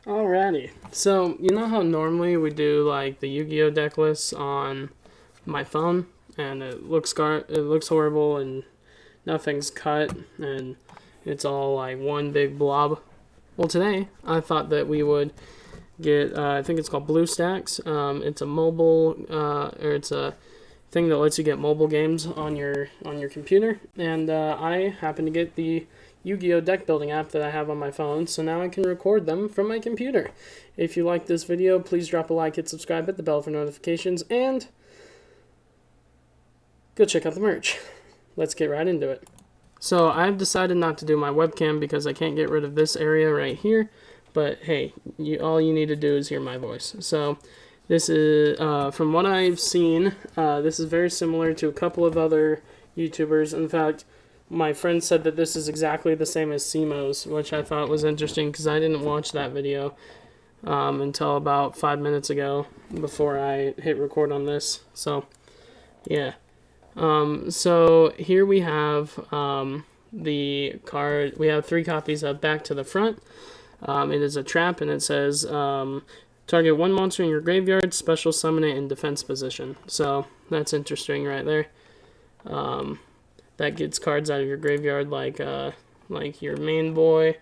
Alrighty, so you know how normally we do like the Yu-Gi-Oh deck lists on my phone, and it looks horrible, and nothing's cut, and it's all like one big blob. Well, today I thought that we would get I think it's called BlueStacks. It's a mobile or it's a thing that lets you get mobile games on your computer, and I happen to get the Yu-Gi-Oh deck building app that I have on my phone, so now I can record them from my computer. If you like this video, please drop a like, hit subscribe, hit the bell for notifications, and go check out the merch. Let's get right into it. So I've decided not to do my webcam because I can't get rid of this area right here, but hey, all you need to do is hear my voice. So this is, from what I've seen, this is very similar to a couple of other YouTubers. In fact, my friend said that this is exactly the same as Simo's, which I thought was interesting because I didn't watch that video until about 5 minutes ago before I hit record on this. So, yeah. So here we have the card. We have 3 copies of Back to the Front. It is a trap, and it says target 1 monster in your graveyard, special summon it in defense position. So that's interesting right there. That gets cards out of your graveyard like your main boy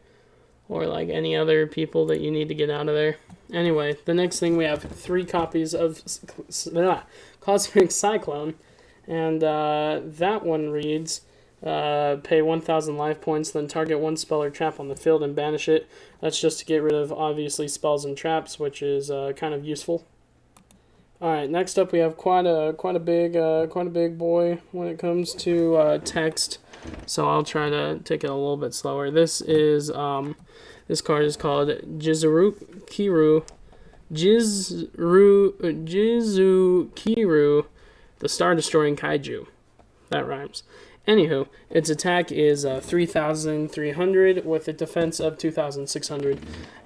or like any other people that you need to get out of there. Anyway, the next thing we have 3 copies of Cosmic Cyclone, and that one reads, pay 1,000 life points, then target 1 spell or trap on the field and banish it. That's just to get rid of, obviously, spells and traps, which is kind of useful. Alright, next up we have quite a big boy when it comes to text, so I'll try to take it a little bit slower. This card is called Jizukiru, the Star-Destroying Kaiju. That rhymes. Anywho, its attack is 3,300 with a defense of 2,600,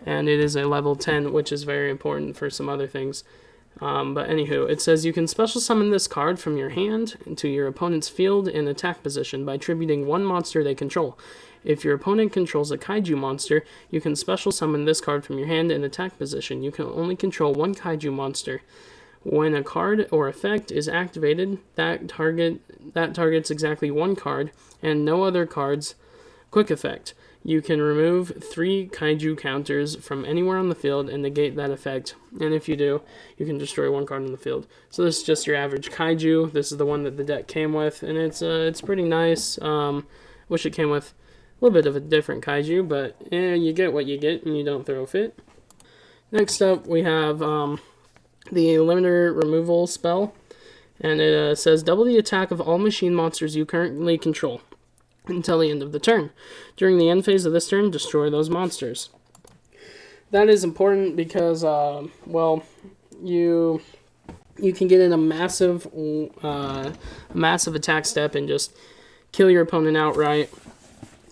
and it is a level 10, which is very important for some other things. But anywho, it says you can special summon this card from your hand into your opponent's field in attack position by tributing 1 monster they control. If your opponent controls a kaiju monster, you can special summon this card from your hand in attack position. You can only control 1 kaiju monster. When a card or effect is activated, that targets exactly 1 card and no other cards. Quick effect. You can remove 3 kaiju counters from anywhere on the field and negate that effect. And if you do, you can destroy 1 card on the field. So this is just your average kaiju. This is the one that the deck came with, and it's pretty nice. Wish it came with a little bit of a different kaiju, but you get what you get, and you don't throw a fit. Next up, we have the limiter removal spell, and it says double the attack of all machine monsters you currently control until the end of the turn. During the end phase of this turn, destroy those monsters. That is important because, well, you can get in a massive attack step and just kill your opponent outright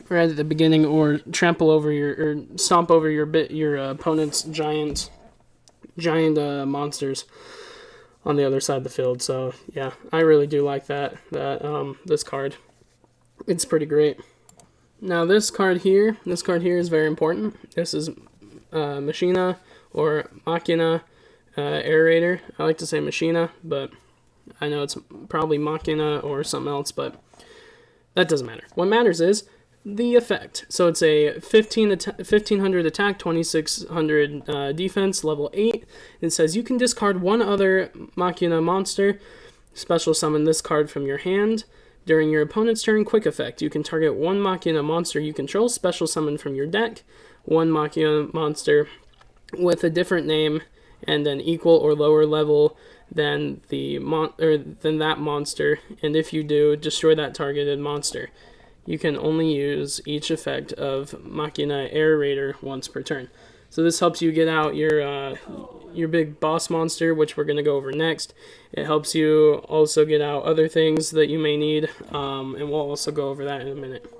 right at the beginning, or trample over or stomp over your opponent's giant monsters on the other side of the field. So yeah, I really do like that this card. It's pretty great. Now this card here is very important. This is Machina or Machina Aerator. I like to say Machina, but I know it's probably Machina or something else, but that doesn't matter. What matters is the effect. So it's a 1,500 attack, 2,600 defense, level 8. It says you can discard 1 other Machina monster, special summon this card from your hand. During your opponent's turn, quick effect. You can target 1 Machina monster you control, special summon from your deck, 1 Machina monster with a different name and an equal or lower level than that monster, and if you do, destroy that targeted monster. You can only use each effect of Machina Aerator once per turn. So this helps you get out your big boss monster, which we're going to go over next. It helps you also get out other things that you may need, and we'll also go over that in a minute.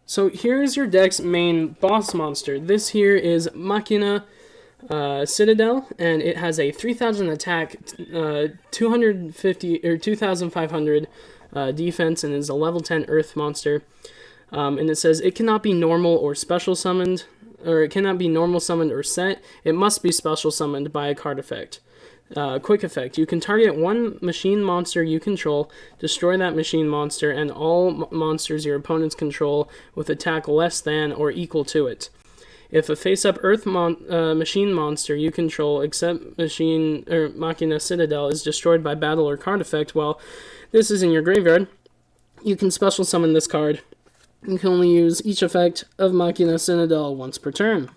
So here's your deck's main boss monster. This here is Machina Citadel, and it has a 3,000 attack, 250 or 2,500 defense, and is a level 10 Earth monster. And it says it cannot be normal or special summoned. or it cannot be normal summoned or set. It must be special summoned by a card effect. Quick effect. You can target one machine monster you control, destroy that machine monster, and all monsters your opponents control with attack less than or equal to it. If a face-up Earth machine monster you control, except Machine or Machina Citadel, is destroyed by battle or card effect while this is in your graveyard, you can special summon this card. You can only use each effect of Machina Citadel once per turn.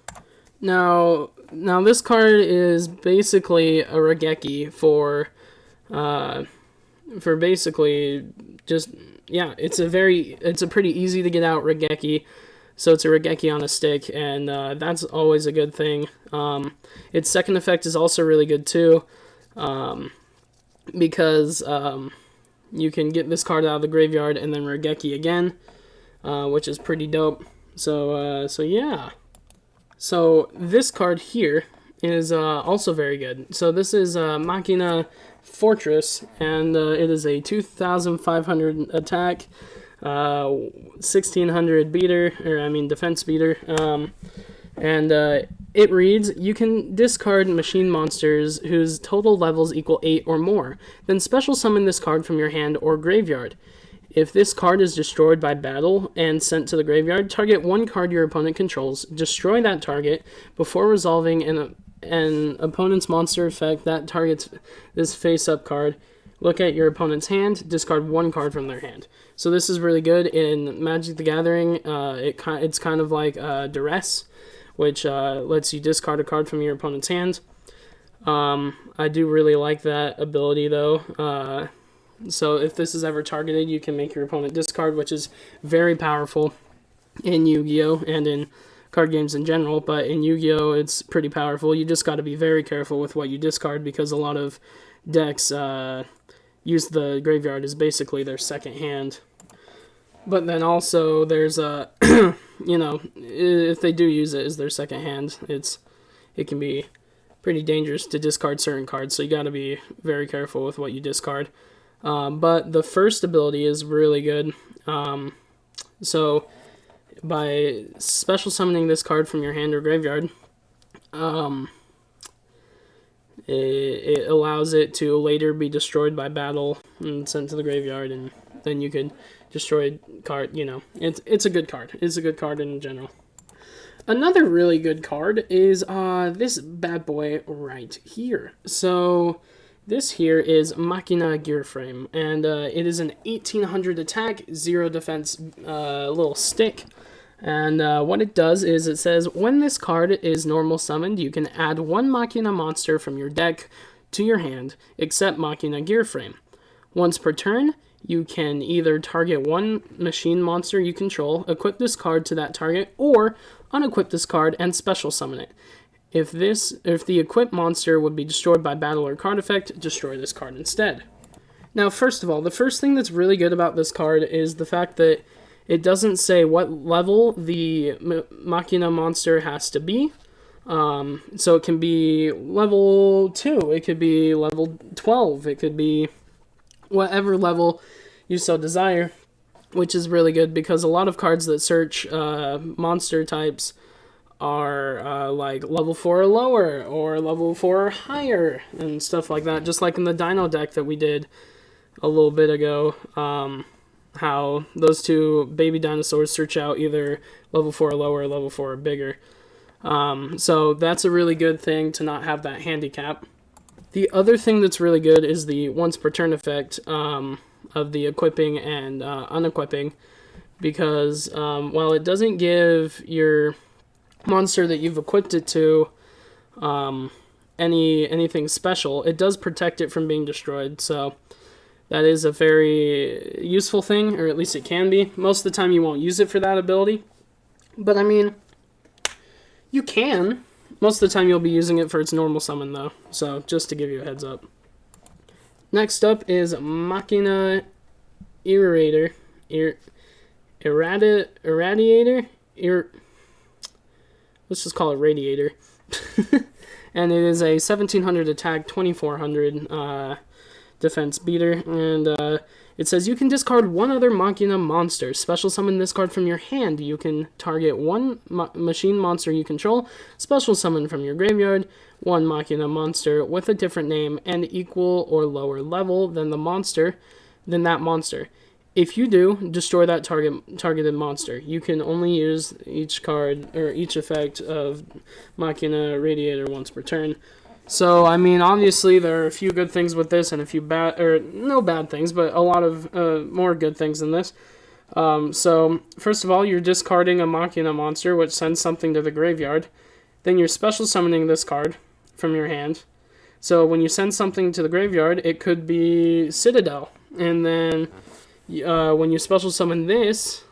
Now this card is basically a Regeki for basically just, yeah, it's a pretty easy to get out Regeki. So it's a Regeki on a stick, and that's always a good thing. Its second effect is also really good too, because you can get this card out of the graveyard and then Regeki again, which is pretty dope. So yeah. So this card here is also very good. So this is Machina Fortress, and it is a 2,500 attack, 1,600 defense beater, and it reads, you can discard machine monsters whose total levels equal 8 or more, then special summon this card from your hand or graveyard. If this card is destroyed by battle and sent to the graveyard, target one card your opponent controls, destroy that target before resolving an opponent's monster effect that targets this face-up card. Look at your opponent's hand, discard one card from their hand. So this is really good in Magic the Gathering. It's kind of like Duress, which lets you discard a card from your opponent's hand. I do really like that ability, though. So if this is ever targeted, you can make your opponent discard, which is very powerful in Yu-Gi-Oh! And in card games in general. But in Yu-Gi-Oh! It's pretty powerful. You just got to be very careful with what you discard, because a lot of decks use the graveyard as basically their second hand. But then also there's a, if they do use it as their second hand, it can be pretty dangerous to discard certain cards, so you got to be very careful with what you discard. But the first ability is really good. So by special summoning this card from your hand or graveyard, it allows it to later be destroyed by battle and sent to the graveyard, and then you could destroy card. It's a good card. It's a good card in general. Another really good card is this bad boy right here. So this here is Machina Gearframe, and it is an 1,800 attack, 0 defense little stick. And what it does is it says, when this card is normal summoned, you can add one Machina monster from your deck to your hand, except Machina Gearframe. Once per turn, you can either target one machine monster you control, equip this card to that target, or unequip this card and special summon it. If the equipped monster would be destroyed by battle or card effect, destroy this card instead. Now, first of all, the first thing that's really good about this card is the fact that it doesn't say what level the Machina monster has to be. So it can be level 2, it could be level 12, it could be whatever level you so desire, which is really good because a lot of cards that search monster types are like level 4 or lower, or level 4 or higher, and stuff like that, just like in the Dino deck that we did a little bit ago. How those two baby dinosaurs search out either level 4 or lower or level 4 or bigger. So that's a really good thing to not have that handicap. The other thing that's really good is the once per turn effect of the equipping and unequipping, because while it doesn't give your monster that you've equipped it to anything special, it does protect it from being destroyed. So that is a very useful thing, or at least it can be. Most of the time you won't use it for that ability, but I mean, you can. Most of the time you'll be using it for its normal summon though, so just to give you a heads up. Next up is Machina Irradiator. Let's just call it Radiator. And it is a 1,700 attack, 2,400 defense beater, and It says you can discard one other Machina monster. Special summon this card from your hand. You can target one machine monster you control. Special summon from your graveyard one Machina monster with a different name and equal or lower level than that monster. If you do, destroy that targeted monster. You can only use each card or each effect of Machina Radiator once per turn. So, I mean, obviously there are a few good things with this and a few bad, or no bad things, but a lot of more good things than this. So, first of all, you're discarding a Machina monster, which sends something to the graveyard. Then you're special summoning this card from your hand. So, when you send something to the graveyard, it could be Citadel. And then, when you special summon this,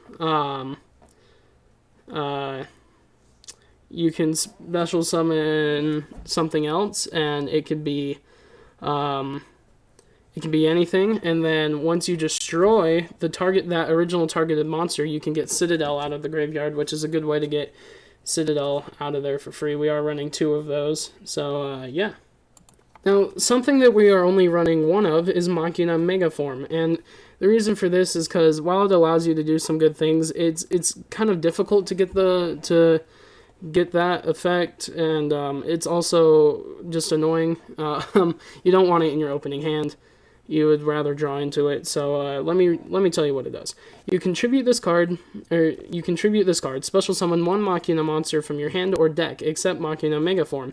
you can special summon something else, and it could be anything. And then once you destroy that original targeted monster, you can get Citadel out of the graveyard, which is a good way to get Citadel out of there for free. We are running 2 of those, so yeah. Now, something that we are only running 1 of is Machina Megaform, and the reason for this is because while it allows you to do some good things, it's kind of difficult to get that effect, and it's also just annoying. You don't want it in your opening hand. You would rather draw into it. So let me tell you what it does. You contribute this card, special summon 1 Machina monster from your hand or deck, except Machina Megaform.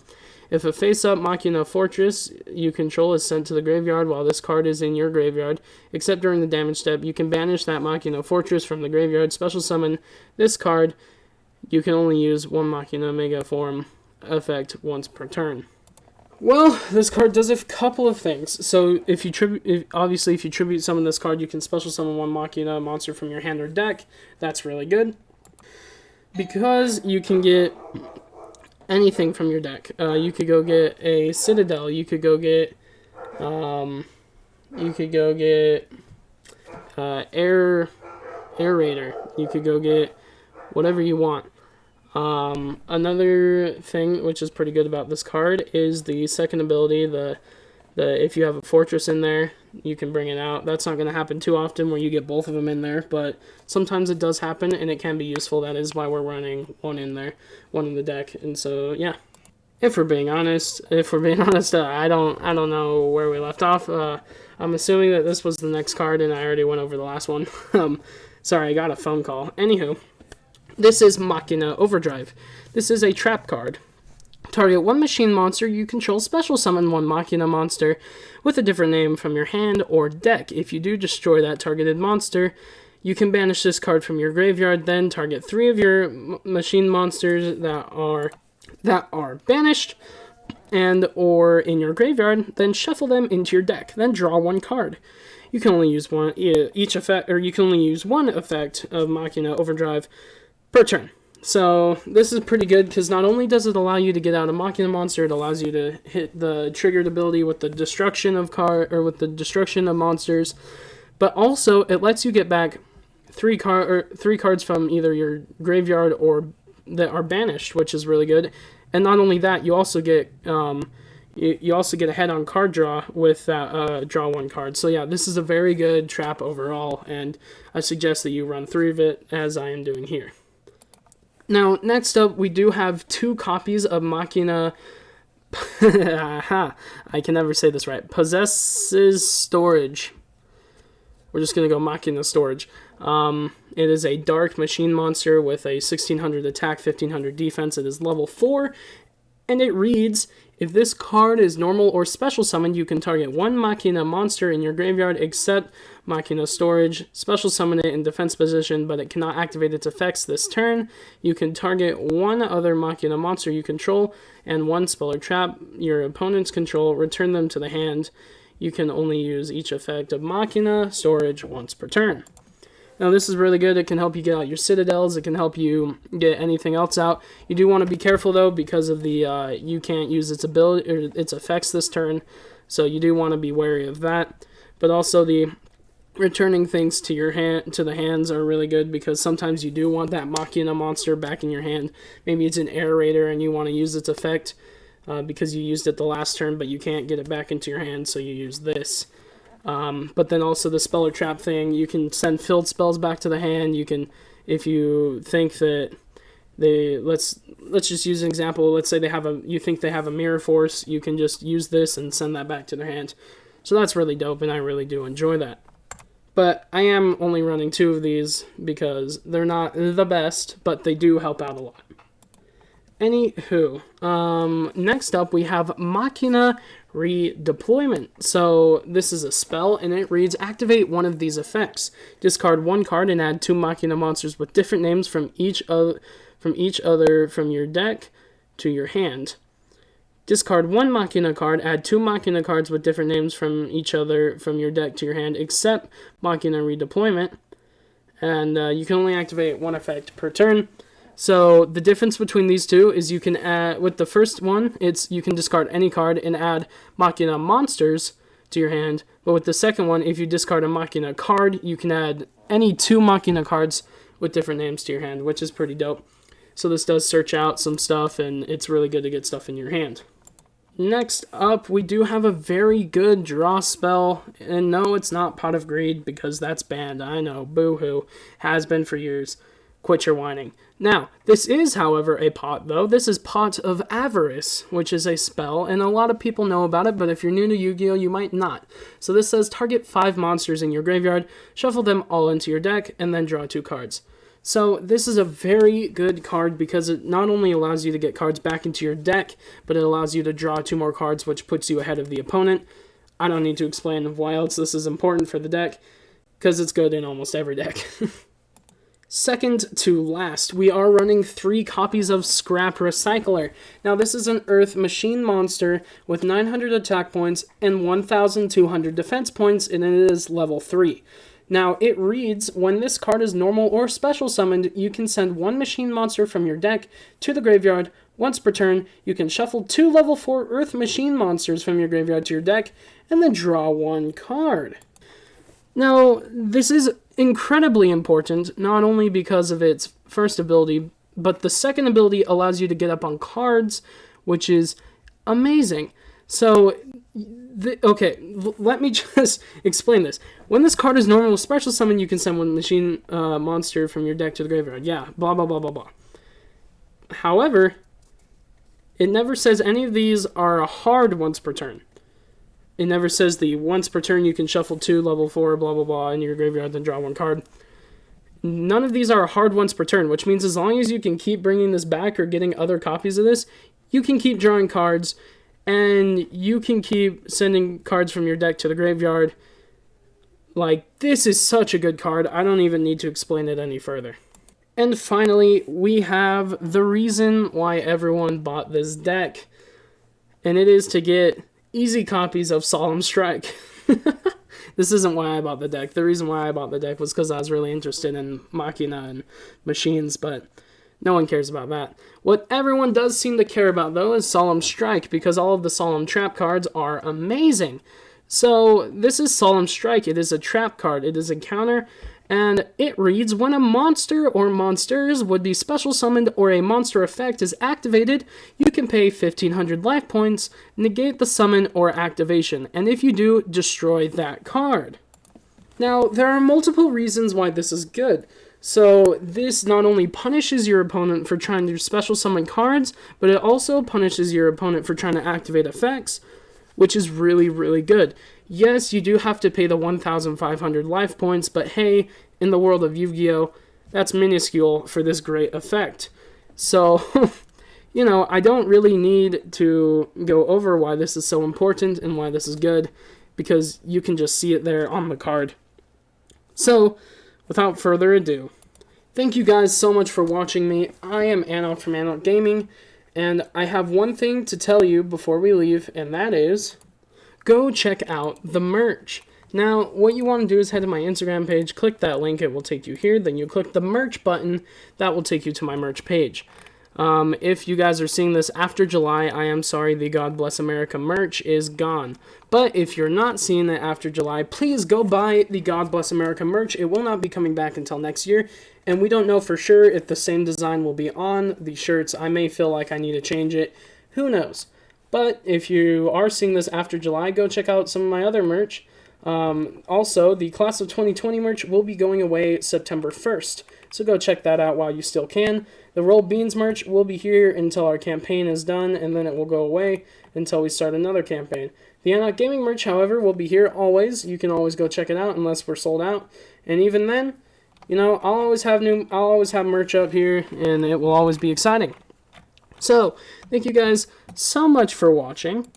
If a face-up Machina Fortress you control is sent to the graveyard while this card is in your graveyard, except during the damage step, you can banish that Machina Fortress from the graveyard, special summon this card. You can only use 1 Machina Megaform effect once per turn. Well, this card does a couple of things. So if you tribute summon this card, you can special summon 1 Machina monster from your hand or deck. That's really good, because you can get anything from your deck. You could go get a Citadel. You could go get Air Raider. You could go get whatever you want. Another thing which is pretty good about this card is the second ability, the if you have a fortress in there, you can bring it out. That's not going to happen too often where you get both of them in there, but sometimes it does happen and it can be useful. That is why we're running 1 in there, 1 in the deck. And so yeah, if we're being honest, I don't know where we left off. I'm assuming that this was the next card and I already went over the last one. Sorry, I got a phone call. Anywho, this is Machina Overdrive. This is a trap card. Target 1 machine monster you control, special summon 1 Machina monster with a different name from your hand or deck. If you do destroy that targeted monster, you can banish this card from your graveyard, then target 3 of your machine monsters that are banished and or in your graveyard, then shuffle them into your deck, then draw 1 card. You can only use one effect of Machina Overdrive per turn. So this is pretty good because not only does it allow you to get out a Machina monster, it allows you to hit the triggered ability with the destruction of monsters, but also it lets you get back 3 cards from either your graveyard or that are banished, which is really good. And not only that, you also get a head on card draw with that draw 1 card. So yeah, this is a very good trap overall, and I suggest that you run 3 of it as I am doing here. Now, next up, we do have 2 copies of Machina... I can never say this right. Possesses Storage. We're just going to go Machina Storage. It is a dark machine monster with a 1600 attack, 1500 defense. It is level 4, and it reads, if this card is normal or special summoned, you can target 1 Machina monster in your graveyard except Machina Storage, special summon it in defense position, but it cannot activate its effects this turn. You can target 1 other Machina monster you control and 1 spell or trap your opponents control, return them to the hand. You can only use each effect of Machina Storage once per turn. Now this is really good. It can help you get out your Citadels. It can help you get anything else out. You do want to be careful though because of the you can't use its ability or its effects this turn, so you do want to be wary of that. But also the returning things to your hand to the hands are really good because sometimes you do want that Machina monster back in your hand. Maybe it's an Air Raider and you want to use its effect because you used it the last turn, but you can't get it back into your hand, so you use this. But then also the spell or trap thing, you can send filled spells back to the hand. You can, if you think that let's just use an example. Let's say you think they have a mirror force, you can just use this and send that back to their hand. So that's really dope, and I really do enjoy that. But I am only running 2 of these because they're not the best, but they do help out a lot. Anywho, next up we have Machina Redeployment. So this is a spell, and it reads, activate one of these effects. Discard 1 card and add 2 Machina monsters with different names from each other from your deck to your hand. Discard 1 Machina card, add 2 Machina cards with different names from each other from your deck to your hand, except Machina Redeployment. And you can only activate 1 effect per turn. So the difference between these two is you can add, with the first one, you can discard any card and add Machina monsters to your hand. But with the second one, if you discard a Machina card, you can add any 2 Machina cards with different names to your hand, which is pretty dope. So this does search out some stuff, and it's really good to get stuff in your hand. Next up, we do have a very good draw spell, and no, it's not Pot of Greed, because that's banned. I know, boo-hoo, has been for years. Quit your whining. Now, this is, however, a pot, though. This is Pot of Avarice, which is a spell, and a lot of people know about it, but if you're new to Yu-Gi-Oh!, you might not. So this says, target 5 monsters in your graveyard, shuffle them all into your deck, and then draw 2 cards. So this is a very good card because it not only allows you to get cards back into your deck, but it allows you to draw 2 more cards, which puts you ahead of the opponent. I don't need to explain why else this is important for the deck, because it's good in almost every deck. Second to last, we are running 3 copies of Scrap Recycler. Now this is an Earth Machine monster with 900 attack points and 1,200 defense points, and it is level 3. Now, it reads, when this card is normal or special summoned, you can send 1 machine monster from your deck to the graveyard. Once per turn, you can shuffle 2 level 4 Earth Machine monsters from your graveyard to your deck, and then draw 1 card. Now, this is incredibly important, not only because of its first ability, but the second ability allows you to get up on cards, which is amazing. So, let me just explain this. When this card is normal with special summon, you can send 1 machine monster from your deck to the graveyard. Yeah, blah, blah, blah, blah, blah. However, it never says any of these are hard once per turn. It never says the once per turn you can shuffle 2 level 4, blah, blah, blah, in your graveyard, then draw 1 card. None of these are hard once per turn, which means as long as you can keep bringing this back or getting other copies of this, you can keep drawing cards, and you can keep sending cards from your deck to the graveyard. Like, this is such a good card, I don't even need to explain it any further. And finally, we have the reason why everyone bought this deck, and it is to get easy copies of Solemn Strike. This isn't why I bought the deck. The reason why I bought the deck was because I was really interested in Machina and machines, but no one cares about that. What everyone does seem to care about, though, is Solemn Strike, because all of the Solemn Trap cards are amazing. So, this is Solemn Strike. It is a trap card. It is a counter, and it reads, when a monster or monsters would be special summoned or a monster effect is activated, you can pay 1,500 life points, negate the summon or activation, and if you do, destroy that card. Now, there are multiple reasons why this is good. So this not only punishes your opponent for trying to special summon cards, but it also punishes your opponent for trying to activate effects, which is really, really good. Yes, you do have to pay the 1,500 life points, but hey, in the world of Yu-Gi-Oh!, that's minuscule for this great effect. So, you know, I don't really need to go over why this is so important and why this is good, because you can just see it there on the card. So, without further ado, thank you guys so much for watching me. I am Anok from Anok Gaming, and I have one thing to tell you before we leave, and that is, go check out the merch. Now, what you want to do is head to my Instagram page, click that link, it will take you here, then you click the merch button, that will take you to my merch page. If you guys are seeing this after July, I am sorry, the God Bless America merch is gone. But if you're not seeing it after July, please go buy the God Bless America merch. It will not be coming back until next year, and we don't know for sure if the same design will be on the shirts. I may feel like I need to change it. Who knows? But if you are seeing this after July, go check out some of my other merch. Also, the Class of 2020 merch will be going away September 1st, so go check that out while you still can. The Rolled Beans merch will be here until our campaign is done, and then it will go away until we start another campaign. The Anarch Gaming merch, however, will be here always. You can always go check it out unless we're sold out, and even then, you know, I'll always have merch up here, and it will always be exciting. So, thank you guys so much for watching.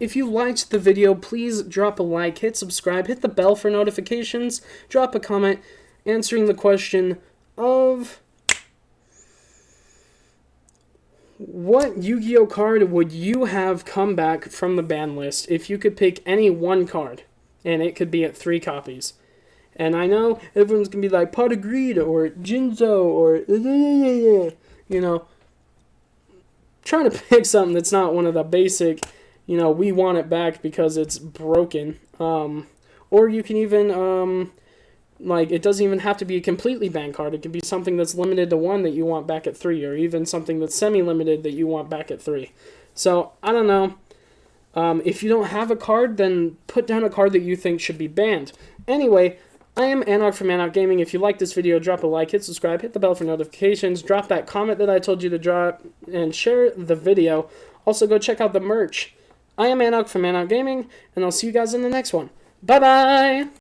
If you liked the video, please drop a like, hit subscribe, hit the bell for notifications, drop a comment answering the question of what Yu-Gi-Oh card would you have come back from the ban list if you could pick any one card, and it could be at 3 copies. And I know everyone's going to be like, Pot of Greed, or Jinzo, or, you know, trying to pick something that's not one of the basic, you know, we want it back because it's broken. Or you can even, like, it doesn't even have to be a completely banned card. It could be something that's limited to 1 that you want back at 3, or even something that's semi-limited that you want back at 3. So, I don't know. If you don't have a card, then put down a card that you think should be banned. Anyway, I am Anarch from Anarch Gaming. If you like this video, drop a like, hit subscribe, hit the bell for notifications, drop that comment that I told you to drop, and share the video. Also, go check out the merch. I am Anarch from Anarch Gaming, and I'll see you guys in the next one. Bye-bye!